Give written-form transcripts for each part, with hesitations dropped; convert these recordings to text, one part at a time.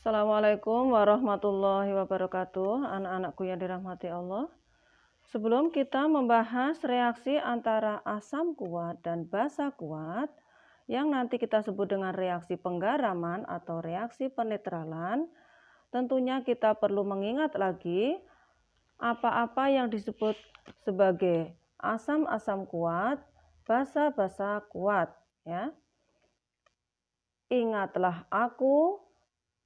Assalamualaikum warahmatullahi wabarakatuh, anak-anakku yang dirahmati Allah. Sebelum kita membahas reaksi antara asam kuat dan basa kuat, yang nanti kita sebut dengan reaksi penggaraman atau reaksi penetralan, tentunya kita perlu mengingat lagi apa-apa yang disebut sebagai asam-asam kuat, basa-basa kuat, ya. Ingatlah aku,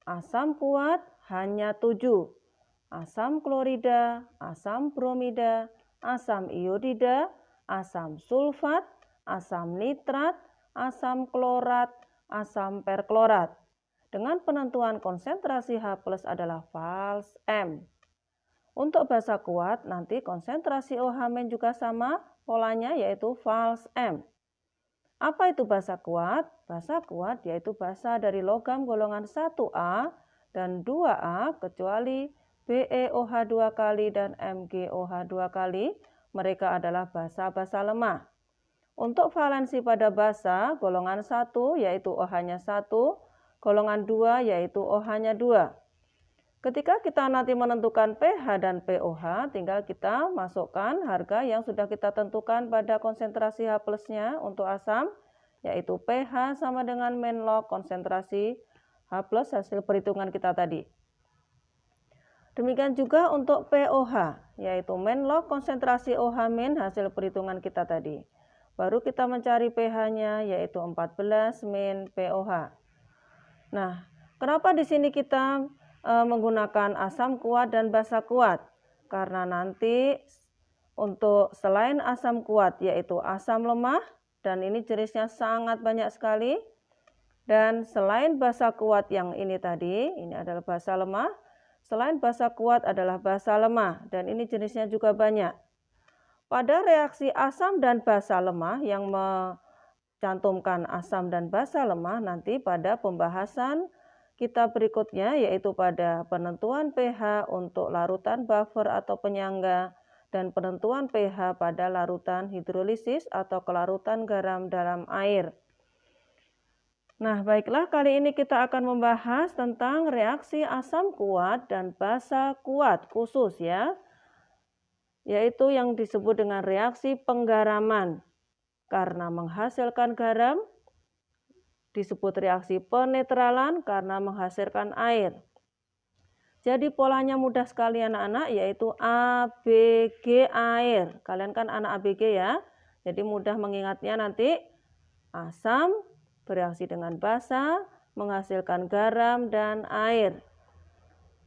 asam kuat hanya 7. Asam klorida, asam bromida, asam iodida, asam sulfat, asam nitrat, asam klorat, asam perklorat. Dengan penentuan konsentrasi H+ adalah fals M. Untuk basa kuat nanti konsentrasi OH- juga sama polanya, yaitu fals M. Apa itu basa kuat? Basa kuat yaitu basa dari logam golongan 1A dan 2A kecuali BeOH 2 kali dan MgOH 2 kali. Mereka adalah basa-basa lemah. Untuk valensi pada basa, golongan 1 yaitu OH-nya 1, golongan 2 yaitu OH-nya 2. Ketika kita nanti menentukan pH dan pOH, tinggal kita masukkan harga yang sudah kita tentukan pada konsentrasi H+-nya untuk asam, yaitu pH sama dengan main log konsentrasi H+ hasil perhitungan kita tadi. Demikian juga untuk pOH, yaitu main log konsentrasi OH- hasil perhitungan kita tadi. Baru kita mencari pH-nya, yaitu 14 min pOH. Nah, kenapa di sini kita menggunakan asam kuat dan basa kuat? Karena nanti untuk selain asam kuat yaitu asam lemah, dan ini jenisnya sangat banyak sekali. Dan selain basa kuat yang ini tadi, ini adalah basa lemah. Selain basa kuat adalah basa lemah, dan ini jenisnya juga banyak. Pada reaksi asam dan basa lemah yang cantumkan asam dan basa lemah nanti pada pembahasan kita berikutnya, yaitu pada penentuan pH untuk larutan buffer atau penyangga dan penentuan pH pada larutan hidrolisis atau kelarutan garam dalam air. Nah, baiklah, kali ini kita akan membahas tentang reaksi asam kuat dan basa kuat khusus, ya, yaitu yang disebut dengan reaksi penggaraman. Karena menghasilkan garam, disebut reaksi penetralan karena menghasilkan air. Jadi polanya mudah sekali anak-anak, yaitu ABG air. Kalian kan anak ABG ya, jadi mudah mengingatnya nanti. Asam bereaksi dengan basa, menghasilkan garam dan air.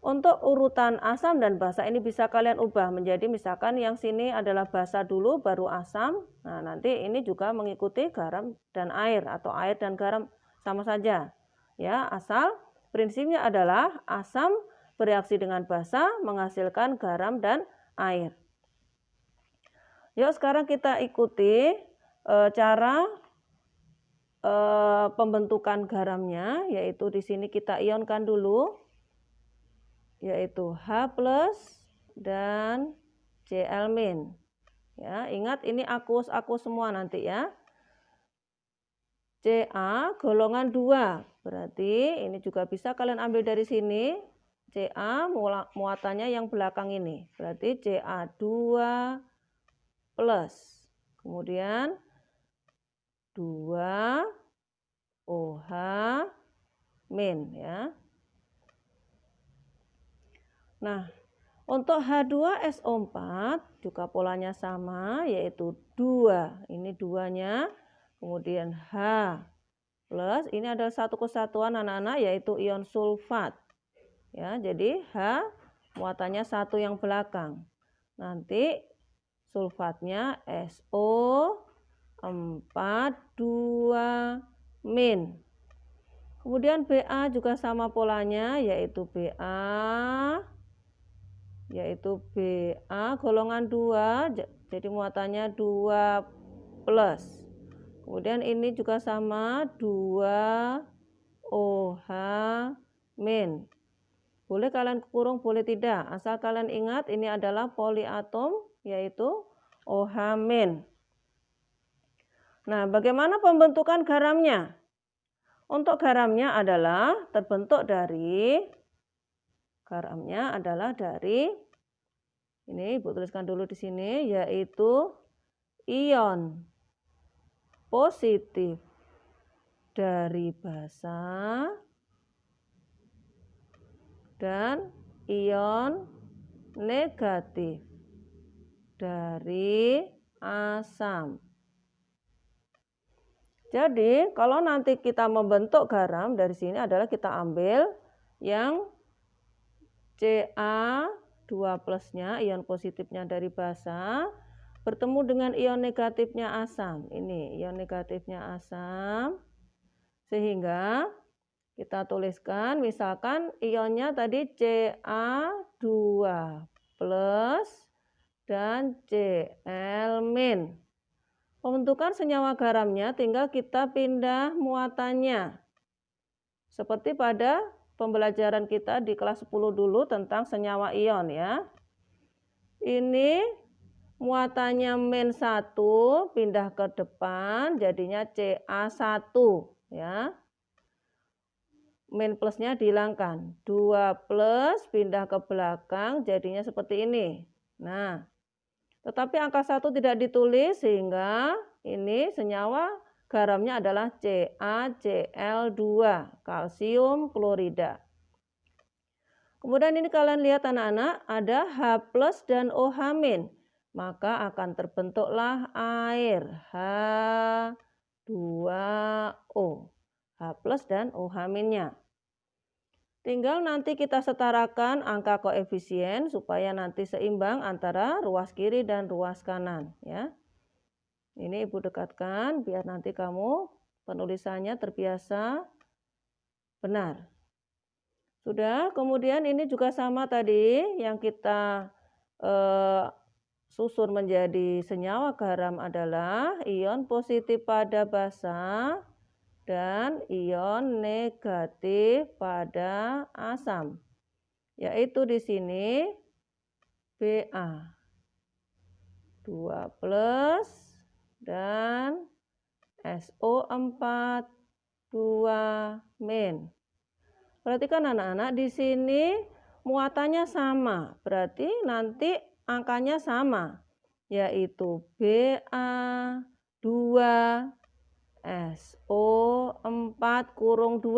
Untuk urutan asam dan basa ini bisa kalian ubah menjadi, misalkan yang sini adalah basa dulu baru asam. Nah, nanti ini juga mengikuti garam dan air atau air dan garam sama saja. Ya, asal prinsipnya adalah asam bereaksi dengan basa menghasilkan garam dan air. Yuk sekarang kita ikuti cara pembentukan garamnya, yaitu di sini kita ionkan dulu, yaitu H+ dan Cl-. Ya, ingat ini aqueous semua nanti ya. Ca golongan 2, berarti ini juga bisa kalian ambil dari sini. Ca muatannya yang belakang ini, berarti Ca2+. Kemudian 2OH- ya. Nah, untuk H2SO4 juga polanya sama, yaitu 2. Ini 2-nya. Kemudian H+, ini adalah satu kesatuan anak-anak, yaitu ion sulfat. Ya, jadi H muatannya 1 yang belakang. Nanti sulfatnya SO4 2-. Kemudian Ba juga sama polanya, yaitu Ba golongan 2, jadi muatannya 2+. Kemudian ini juga sama 2OH-. Boleh kalian kurung, boleh tidak, asal kalian ingat ini adalah poliatom, yaitu OH-. Nah, bagaimana pembentukan garamnya? Untuk garamnya adalah terbentuk dari Garamnya adalah dari, ini Ibu tuliskan dulu di sini, yaitu ion positif dari basa dan ion negatif dari asam. Jadi kalau nanti kita membentuk garam, dari sini adalah kita ambil yang Ca2+-nya, ion positifnya dari basa, bertemu dengan ion negatifnya asam. Ini ion negatifnya asam, sehingga kita tuliskan misalkan ionnya tadi Ca2+ dan Cl-. Pembentukan senyawa garamnya tinggal kita pindah muatannya. Seperti pada pembelajaran kita di kelas 10 dulu tentang senyawa ion ya. Ini muatannya -1 pindah ke depan jadinya Ca1 ya. Min plusnya dihilangkan. 2+ pindah ke belakang jadinya seperti ini. Nah, tetapi angka 1 tidak ditulis sehingga ini senyawa garamnya adalah CaCl2, kalsium klorida. Kemudian ini kalian lihat anak-anak, ada H+ dan OH-. Maka akan terbentuklah air H2O. H+ dan OH-nya. Tinggal nanti kita setarakan angka koefisien supaya nanti seimbang antara ruas kiri dan ruas kanan ya. Ini Ibu dekatkan biar nanti kamu penulisannya terbiasa benar. Sudah, kemudian ini juga sama tadi yang kita susun menjadi senyawa garam adalah ion positif pada basa dan ion negatif pada asam. Yaitu di sini Ba2+ dan SO4 2-. Perhatikan anak-anak, di sini muatannya sama, berarti nanti angkanya sama, yaitu Ba2SO4-2.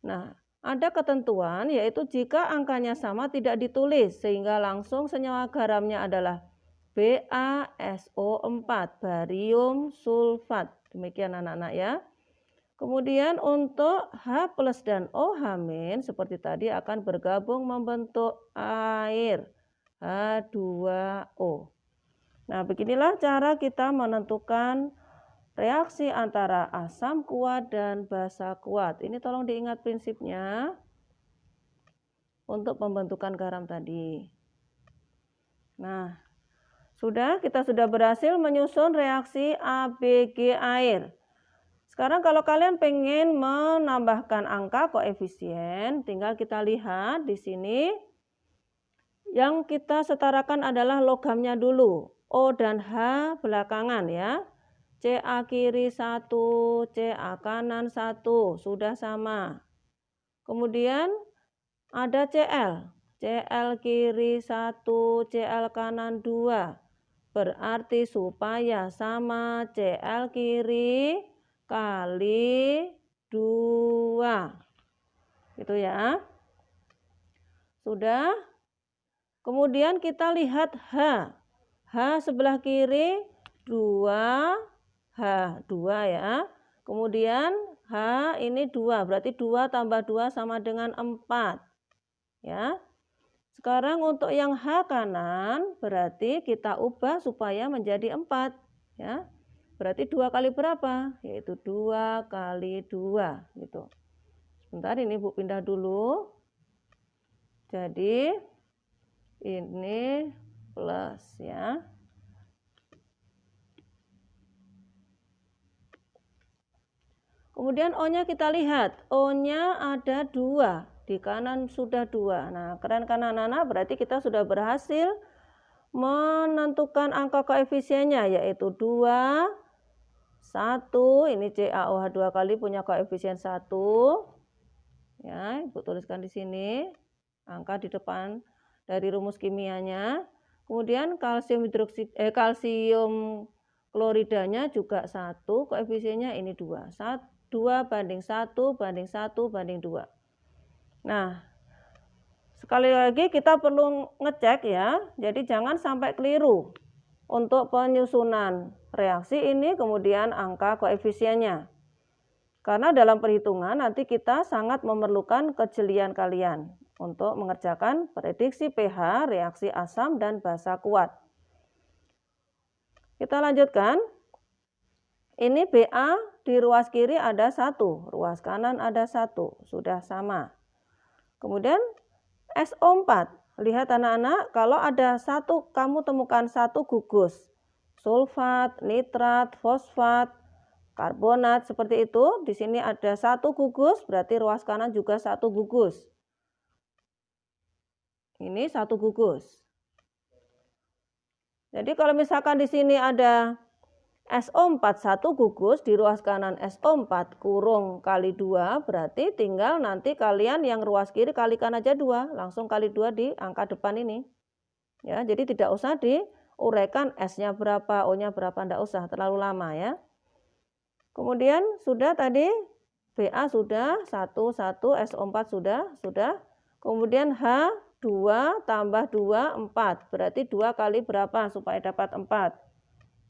Nah, ada ketentuan yaitu jika angkanya sama tidak ditulis, sehingga langsung senyawa garamnya adalah BaSO4, barium sulfat. Demikian anak-anak ya. Kemudian untuk H+ dan OH- seperti tadi akan bergabung membentuk air H2O. Nah, beginilah cara kita menentukan reaksi antara asam kuat dan basa kuat. Ini tolong diingat prinsipnya untuk pembentukan garam tadi. Nah, kita sudah berhasil menyusun reaksi ABG air. Sekarang kalau kalian pengen menambahkan angka koefisien, tinggal kita lihat di sini. Yang kita setarakan adalah logamnya dulu. O dan H belakangan ya. Ca kiri 1, Ca kanan 1, sudah sama. Kemudian ada Cl. Cl kiri 1, Cl kanan 2. Berarti supaya sama Cl kiri kali 2. Gitu ya. Sudah. Kemudian kita lihat H. H sebelah kiri 2H, 2 ya. Kemudian H ini 2, berarti 2 tambah 2 sama dengan 4. Ya. Sekarang untuk yang H kanan berarti kita ubah supaya menjadi 4. Ya. Berarti 2 kali berapa? Yaitu 2 kali 2 gitu. Sebentar ini Bu pindah dulu. Jadi ini plus ya. Kemudian O-nya kita lihat. O-nya ada 2. Di kanan sudah 2. Nah, keren kan anak-anak? Berarti kita sudah berhasil menentukan angka koefisiennya yaitu 2, 1, ini CaOH 2 kali punya koefisien 1. Ya, Ibu tuliskan di sini. angka di depan dari rumus kimianya. Kemudian kalsium kloridanya juga 1, koefisiennya ini 2. 2 banding 1 banding 1 banding 2. Nah, sekali lagi kita perlu ngecek ya, jadi jangan sampai keliru untuk penyusunan reaksi ini kemudian angka koefisiennya. Karena dalam perhitungan nanti kita sangat memerlukan kejelian kalian untuk mengerjakan prediksi pH, reaksi asam dan basa kuat. Kita lanjutkan. Ini BA di ruas kiri ada 1, ruas kanan ada 1, sudah sama. Kemudian SO4, lihat anak-anak, kalau ada kamu temukan 1 gugus, sulfat, nitrat, fosfat, karbonat seperti itu, di sini ada 1 gugus, berarti ruas kanan juga 1 gugus. Ini 1 gugus. Jadi kalau misalkan di sini ada SO4 1 gugus, di ruas kanan SO4 kurung kali 2, berarti tinggal nanti kalian yang ruas kiri kalikan aja 2, langsung kali 2 di angka depan ini. Ya, jadi tidak usah diuraikan S-nya berapa, O-nya berapa, enggak usah, terlalu lama ya. Kemudian sudah tadi BA sudah 1, SO4 sudah. Kemudian H2 tambah 2, 4. Berarti 2 kali berapa supaya dapat 4?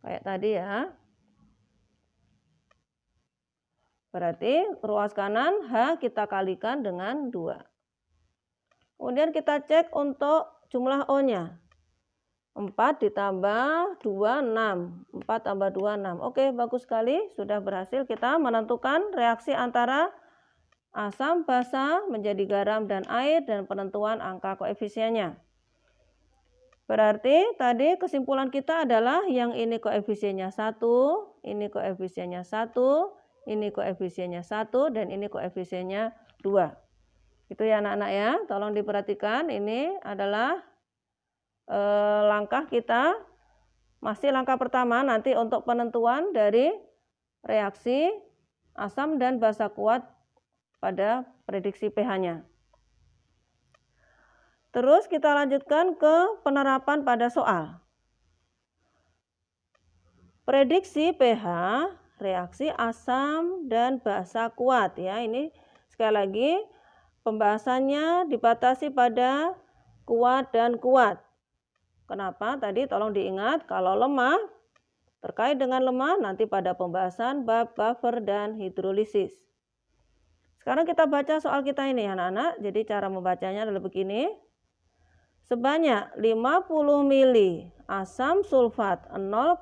Kayak tadi ya. Berarti ruas kanan H kita kalikan dengan 2. Kemudian kita cek untuk jumlah O-nya. 4 ditambah 2, 6. 4 tambah 2, 6. Oke, bagus sekali. Sudah berhasil kita menentukan reaksi antara asam, basa menjadi garam dan air dan penentuan angka koefisiennya. Berarti tadi kesimpulan kita adalah yang ini koefisiennya 1, ini koefisiennya 1, ini koefisiennya 1, dan ini koefisiennya 2. Itu ya anak-anak ya, tolong diperhatikan, ini adalah langkah kita, masih langkah pertama nanti untuk penentuan dari reaksi asam dan basa kuat pada prediksi pH-nya. Terus kita lanjutkan ke penerapan pada soal. Prediksi pH, reaksi asam dan basa kuat ya. Ini sekali lagi pembahasannya dibatasi pada kuat dan kuat. Kenapa? Tadi tolong diingat kalau lemah, terkait dengan lemah nanti pada pembahasan bab buffer dan hidrolisis. Sekarang kita baca soal kita ini anak-anak. Jadi cara membacanya adalah begini. Sebanyak 50 mili asam sulfat 0,1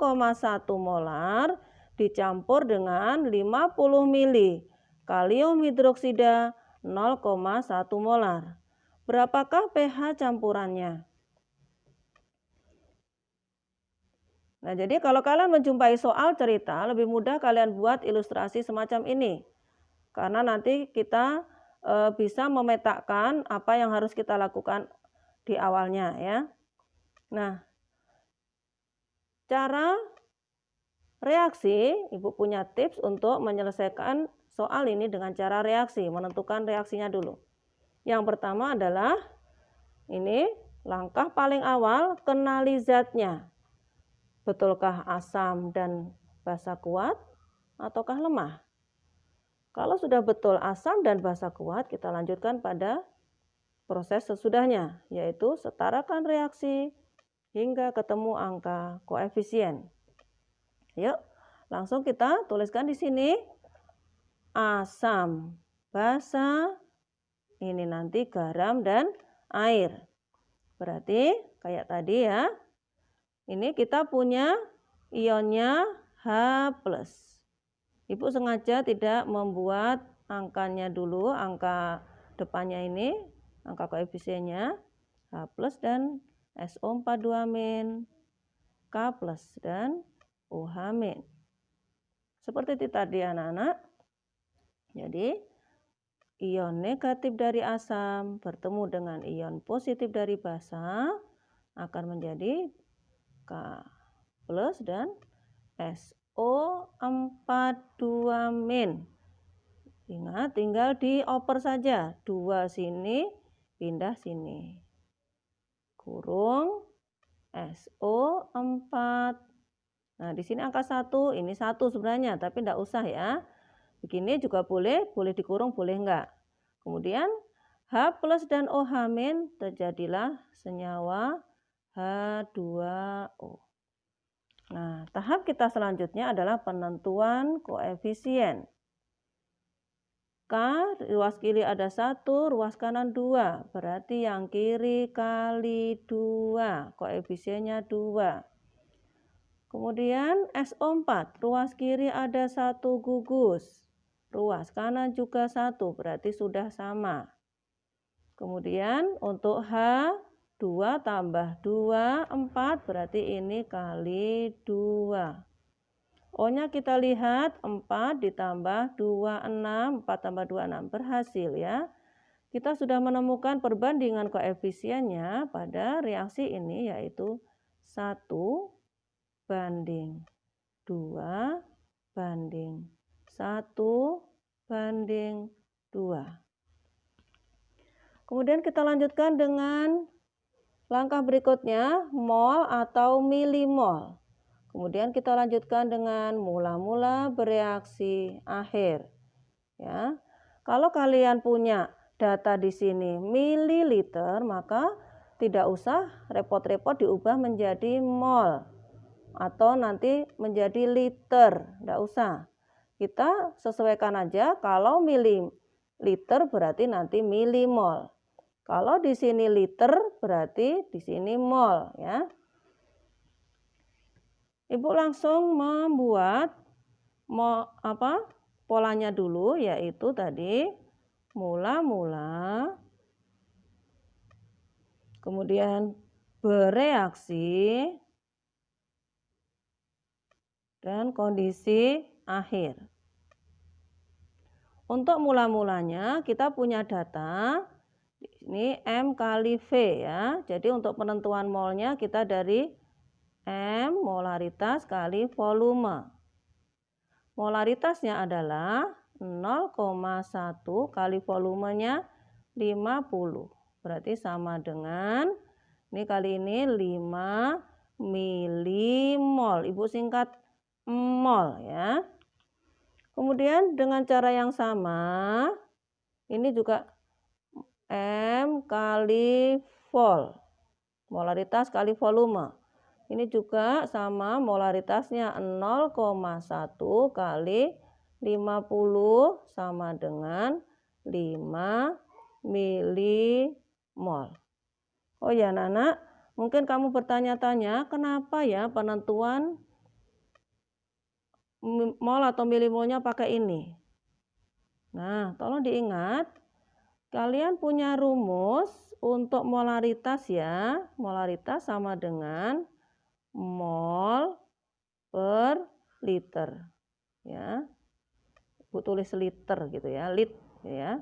molar dicampur dengan 50 mili kalium hidroksida 0,1 molar. Berapakah pH campurannya? Nah, jadi kalau kalian menjumpai soal cerita, lebih mudah kalian buat ilustrasi semacam ini. Karena nanti kita bisa memetakan apa yang harus kita lakukan di awalnya ya. Nah, cara reaksi, Ibu punya tips untuk menyelesaikan soal ini dengan cara reaksi, menentukan reaksinya dulu. Yang pertama adalah ini langkah paling awal, kenali zatnya. Betulkah asam dan basa kuat ataukah lemah? Kalau sudah betul asam dan basa kuat, kita lanjutkan pada proses sesudahnya, yaitu setarakan reaksi hingga ketemu angka koefisien. Yuk, langsung kita tuliskan di sini asam, basa, ini nanti garam dan air. Berarti kayak tadi ya, ini kita punya ionnya H+. Ibu sengaja tidak membuat angkanya dulu, angka depannya ini, angka koefisiennya H+ dan SO42-, K+ dan OH-. Seperti itu tadi anak-anak. Jadi ion negatif dari asam bertemu dengan ion positif dari basa akan menjadi K+ dan SO42-. Ingat, tinggal dioper saja. 2 sini, pindah sini. Kurung SO4. Nah, di sini angka 1, ini 1 sebenarnya, tapi enggak usah ya. Begini juga boleh dikurung, boleh enggak. Kemudian H plus dan OH min terjadilah senyawa H2O. Nah, tahap kita selanjutnya adalah penentuan koefisien. K, ruas kiri ada 1, ruas kanan 2. Berarti yang kiri kali 2, koefisiennya 2. Kemudian SO4, ruas kiri ada 1 gugus. Ruas kanan juga 1, berarti sudah sama. Kemudian untuk H, 2 tambah 2, 4, berarti ini kali 2. O-nya kita lihat 4 ditambah 2, 6, 4 tambah 2, 6, berhasil ya. Kita sudah menemukan perbandingan koefisiennya pada reaksi ini yaitu 1 banding 2 banding 1 banding 2. Kemudian kita lanjutkan dengan langkah berikutnya, mol atau milimol. Kemudian kita lanjutkan dengan mula-mula bereaksi akhir. Ya. Kalau kalian punya data di sini mililiter, maka tidak usah repot-repot diubah menjadi mol atau nanti menjadi liter, tidak usah. Kita sesuaikan aja, kalau mililiter berarti nanti milimol. Kalau di sini liter berarti di sini mol ya. Ibu langsung membuat polanya dulu, yaitu tadi mula-mula, kemudian bereaksi, dan kondisi akhir. Untuk mula-mulanya kita punya data, ini M kali V ya. Jadi untuk penentuan molnya kita dari M molaritas kali volume. Molaritasnya adalah 0,1 kali volumenya 50. Berarti sama dengan, ini kali ini 5 milimol. Ibu singkat mol ya. Kemudian dengan cara yang sama, ini juga M kali vol. Molaritas kali volume. Ini juga sama, molaritasnya 0,1 kali 50 sama dengan 5 milimol. Oh ya Nana, mungkin kamu bertanya-tanya kenapa ya penentuan mol atau milimolnya pakai ini. Nah, tolong diingat, kalian punya rumus untuk molaritas ya. Molaritas sama dengan mol per liter ya. Bu tulis liter gitu ya, lit ya.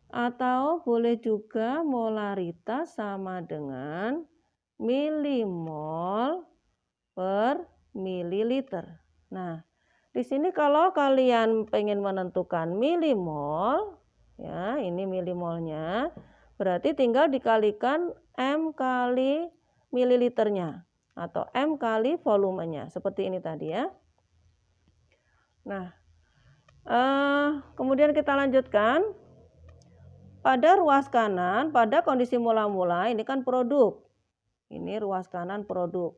Atau boleh juga molaritas sama dengan milimol per mililiter. Nah, di sini kalau kalian pengen menentukan milimol ya, ini milimolnya, berarti tinggal dikalikan M kali mililiternya atau M kali volumenya, seperti ini tadi ya. Nah, kemudian kita lanjutkan. Pada ruas kanan, pada kondisi mula-mula, ini kan produk. Ini ruas kanan produk.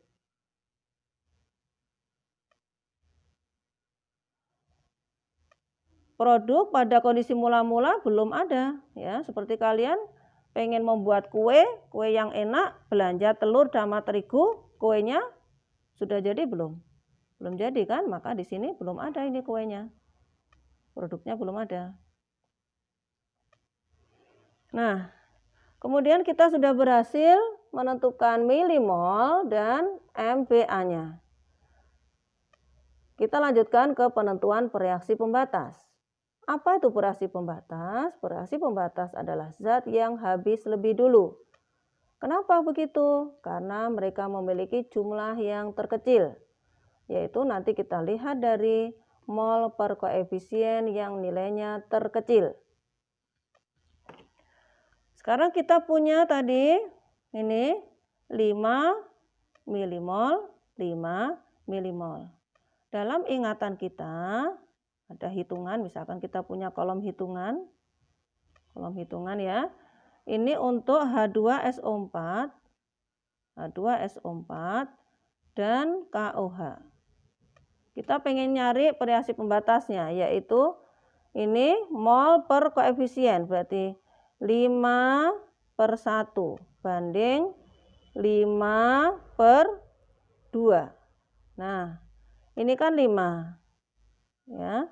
Produk pada kondisi mula-mula belum ada ya. Seperti kalian pengen membuat kue yang enak, belanja telur sama terigu, kuenya sudah jadi belum? Belum jadi kan? Maka di sini belum ada ini kuenya. Produknya belum ada. Nah, kemudian kita sudah berhasil menentukan milimol dan MVA-nya. Kita lanjutkan ke penentuan bereaksi pembatas. Apa itu bereaksi pembatas? Bereaksi pembatas adalah zat yang habis lebih dulu. Kenapa begitu? Karena mereka memiliki jumlah yang terkecil, yaitu nanti kita lihat dari mol per koefisien yang nilainya terkecil. Sekarang kita punya tadi ini 5 milimol, 5 milimol. Dalam ingatan kita ada hitungan, misalkan kita punya kolom hitungan ya. Ini untuk H2SO4, dan KOH. Kita pengen nyari reaksi pembatasnya, yaitu ini mol per koefisien, berarti 5/1 banding 5/2. Nah, ini kan 5 ya.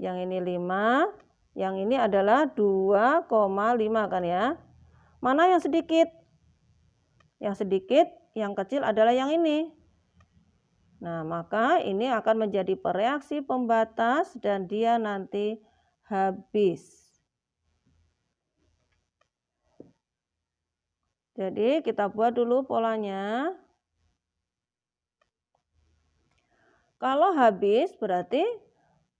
Yang ini 5, yang ini adalah 2,5 kan ya. Mana yang sedikit? Yang sedikit, yang kecil adalah yang ini. Nah, maka ini akan menjadi reaksi pembatas dan dia nanti habis. Jadi kita buat dulu polanya. Kalau habis berarti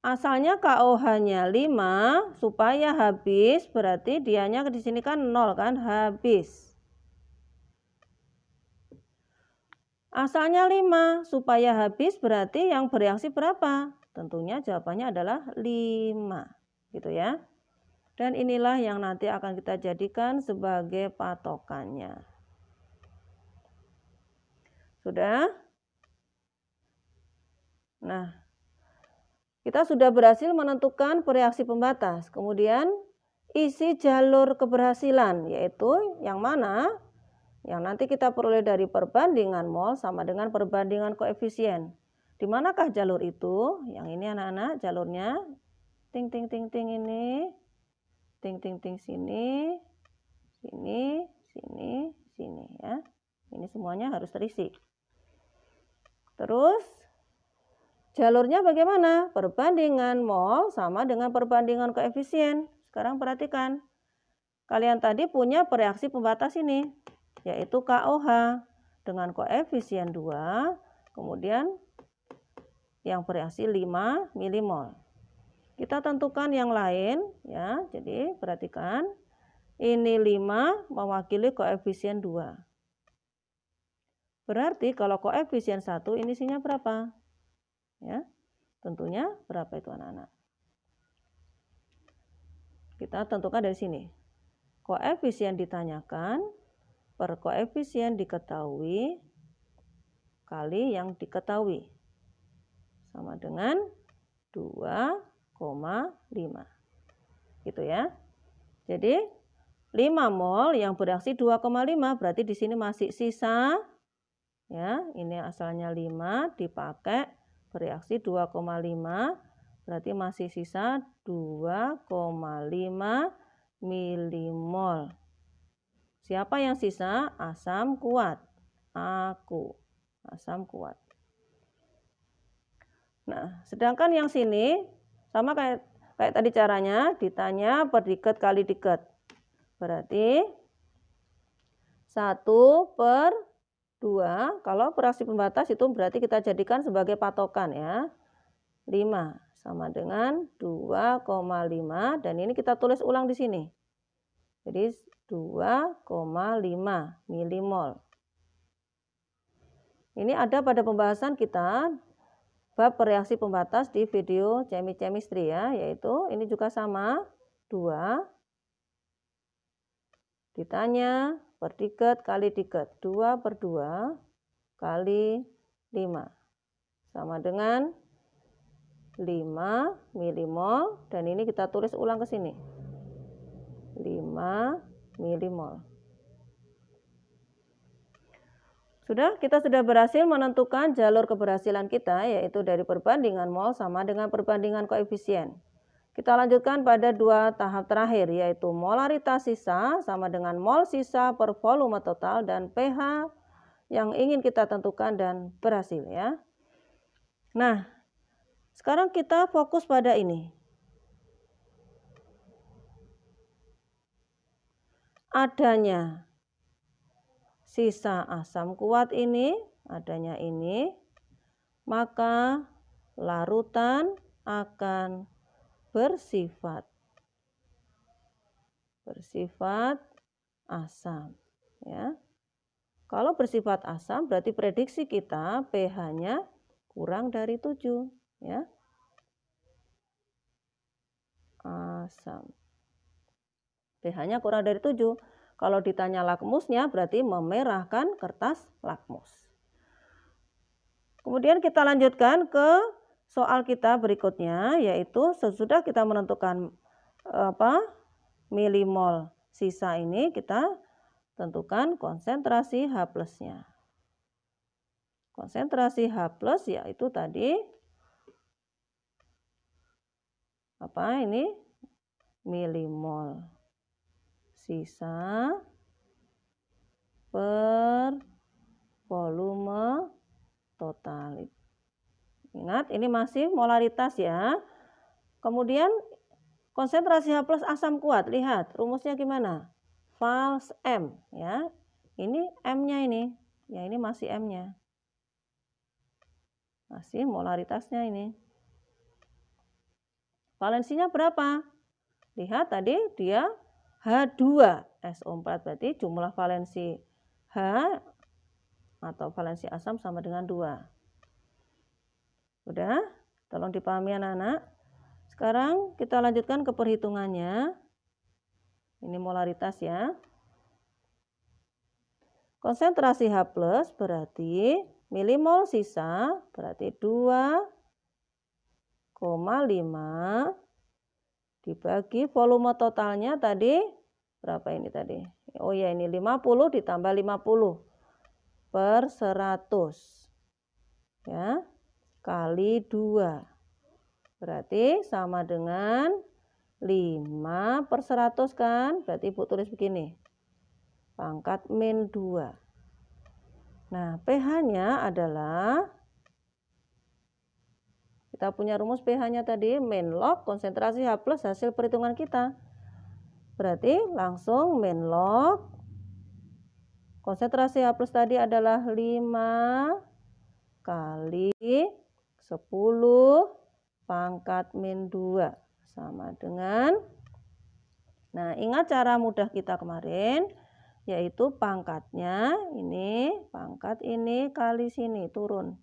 asalnya KOH-nya 5, supaya habis berarti dianya di sini kan 0 kan, habis. Asalnya 5, supaya habis berarti yang bereaksi berapa? Tentunya jawabannya adalah 5, gitu ya. Dan inilah yang nanti akan kita jadikan sebagai patokannya. Sudah? Nah, kita sudah berhasil menentukan reaksi pembatas. Kemudian isi jalur keberhasilan, yaitu yang mana? Yang nanti kita peroleh dari perbandingan mol sama dengan perbandingan koefisien. Di manakah jalur itu? Yang ini anak-anak jalurnya. Ting ting ting ting ini. Ting ting ting sini. Sini, sini, sini ya. Ini semuanya harus terisi. Terus jalurnya bagaimana? Perbandingan mol sama dengan perbandingan koefisien. Sekarang perhatikan. Kalian tadi punya reaksi pembatas ini, yaitu KOH dengan koefisien 2, kemudian yang bereaksi 5 milimol. Kita tentukan yang lain ya. Jadi perhatikan, ini 5 mewakili koefisien 2. Berarti kalau koefisien 1 ini isinya berapa? Ya. Tentunya berapa itu anak-anak? Kita tentukan dari sini. Koefisien ditanyakan per koefisien diketahui kali yang diketahui sama dengan 2,5. Gitu ya. Jadi 5 mol yang bereaksi 2,5 berarti di sini masih sisa ya. Ini asalnya 5 dipakai bereaksi 2,5 berarti masih sisa 2,5 milimol. Siapa yang sisa? Asam kuat. Aku. Asam kuat. Nah, sedangkan yang sini sama kayak tadi caranya, ditanya per diket kali diket. Berarti 1/2. Kalau reaksi pembatas itu berarti kita jadikan sebagai patokan ya. 5 sama dengan 2,5 dan ini kita tulis ulang di sini. Jadi 2,5 milimol. Ini ada pada pembahasan kita bab reaksi pembatas di video chemistry ya, yaitu ini juga sama 2 ditanya per diket kali diket, 2/2 kali 5 sama dengan 5 milimol dan ini kita tulis ulang ke sini. 5 milimol. Kita sudah berhasil menentukan jalur keberhasilan kita, yaitu dari perbandingan mol sama dengan perbandingan koefisien. Kita lanjutkan pada 2 tahap terakhir, yaitu molaritas sisa sama dengan mol sisa per volume total dan pH yang ingin kita tentukan dan berhasil ya. Nah, sekarang kita fokus pada ini. Adanya sisa asam kuat ini, adanya ini, maka larutan akan bersifat bersifat asam, ya. Kalau bersifat asam berarti prediksi kita pH-nya kurang dari 7, ya. Asam. pH-nya kurang dari 7. Kalau ditanya lakmusnya berarti memerahkan kertas lakmus. Kemudian kita lanjutkan ke soal kita berikutnya, yaitu sesudah kita menentukan milimol sisa ini, kita tentukan konsentrasi H+-nya. Konsentrasi H+ yaitu tadi ini milimol sisa per volume total. Ingat, ini masih molaritas ya. Kemudian konsentrasi H+ asam kuat, lihat rumusnya gimana? Vals M, ya. Ini M-nya ini. Ya, ini masih M-nya. Masih molaritasnya ini. Valensinya berapa? Lihat tadi dia H2SO4, berarti jumlah valensi H atau valensi asam sama dengan 2. Udah? Tolong dipahami anak-anak. Sekarang kita lanjutkan ke perhitungannya. Ini molaritas ya. Konsentrasi H+ berarti milimol sisa berarti 2,5 dibagi volume totalnya tadi berapa ini tadi? Oh ya, ini 50 ditambah 50 per 100 ya, kali 2 berarti sama dengan 5 per 100 kan, berarti Ibu tulis begini, pangkat min 2. Nah, pH-nya adalah, kita punya rumus pH-nya tadi, min log konsentrasi H+ hasil perhitungan kita. Berarti langsung min log konsentrasi H+ tadi adalah 5 kali 10 pangkat min 2 sama dengan, nah ingat cara mudah kita kemarin, yaitu pangkatnya ini, pangkat ini kali sini turun,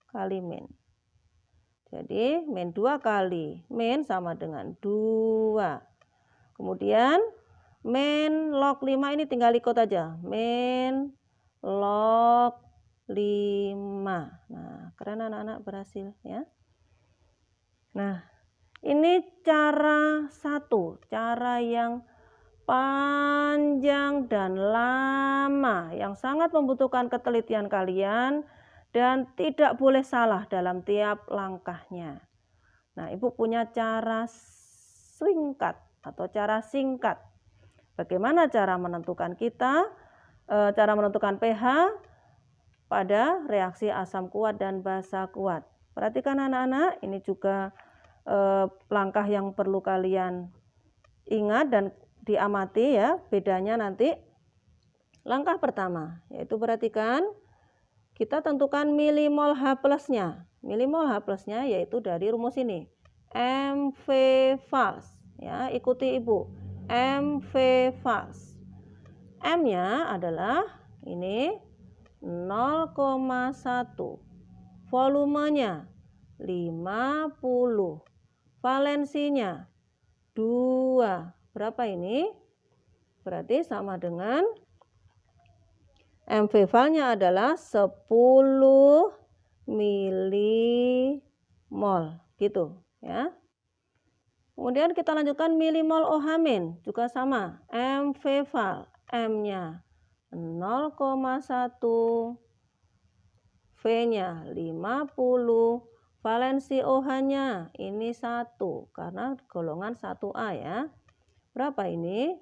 kali min. Jadi min 2 kali min sama dengan 2. Kemudian min log 5 ini tinggal ikut aja. Min log 5. Nah, keren anak-anak, berhasil ya. Nah, ini cara satu, cara yang panjang dan lama, yang sangat membutuhkan ketelitian kalian dan tidak boleh salah dalam tiap langkahnya. Nah, Ibu punya cara singkat atau cara singkat. Bagaimana cara menentukan cara menentukan pH pada reaksi asam kuat dan basa kuat. Perhatikan anak-anak, ini juga langkah yang perlu kalian ingat dan diamati ya, bedanya nanti. Langkah pertama, yaitu perhatikan, kita tentukan milimol H+-nya. Milimol H+-nya yaitu dari rumus ini, MV vals. Ya, ikuti Ibu, MV vals. M-nya adalah ini 0,1. Volumenya 50. Valensinya 2. Berapa ini? Berarti sama dengan MV valnya adalah 10 milimol gitu ya. Kemudian kita lanjutkan milimol OH- juga sama, MV val, M-nya 0,1, V-nya 50, valensi OH-nya ini 1 karena golongan 1A ya. Berapa ini?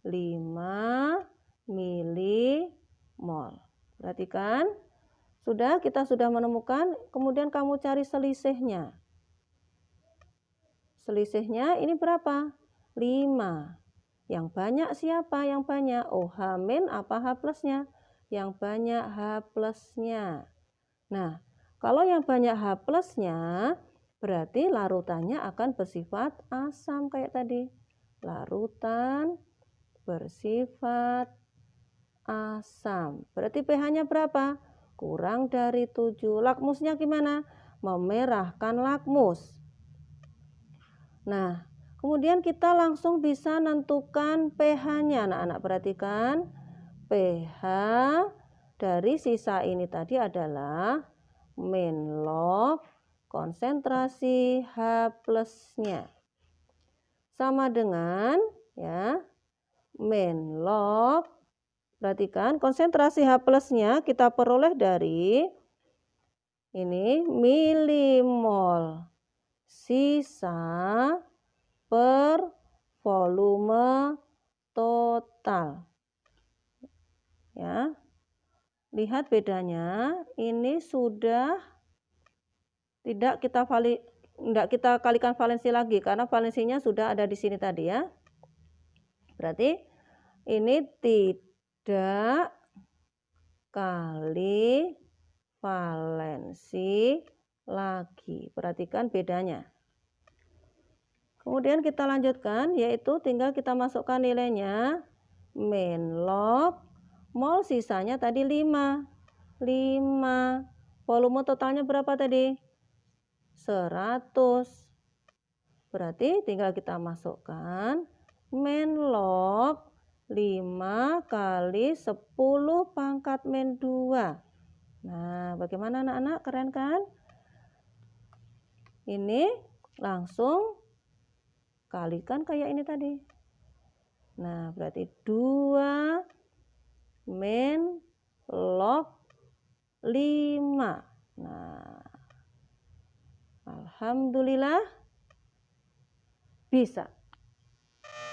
5 milimol. Perhatikan, kita sudah menemukan, kemudian kamu cari selisihnya. Selisihnya ini berapa? 5. Yang banyak siapa? Yang banyak OH- apa H+-nya? Yang banyak H+-nya. Nah, kalau yang banyak H+-nya berarti larutannya akan bersifat asam kayak tadi. Larutan bersifat asam. Berarti pH-nya berapa? Kurang dari 7. Lakmusnya gimana? Memerahkan lakmus. Nah, kemudian kita langsung bisa nentukan pH-nya. Anak-anak perhatikan, pH dari sisa ini tadi adalah main log konsentrasi H plusnya. Sama dengan ya main log, perhatikan konsentrasi H plusnya kita peroleh dari ini milimol sisa per volume total. Ya. Lihat bedanya, ini sudah tidak kita kalikan valensi lagi karena valensinya sudah ada di sini tadi ya. Berarti ini tidak kali valensi lagi. Perhatikan bedanya. Kemudian kita lanjutkan, yaitu tinggal kita masukkan nilainya. Main log, mol sisanya tadi 5. Volume totalnya berapa tadi? 100. Berarti tinggal kita masukkan main log 5 kali 10 pangkat min 2. Nah, bagaimana anak-anak? Keren kan? Ini langsung kalikan kayak ini tadi. Nah, berarti 2 min log 5. Nah, alhamdulillah bisa.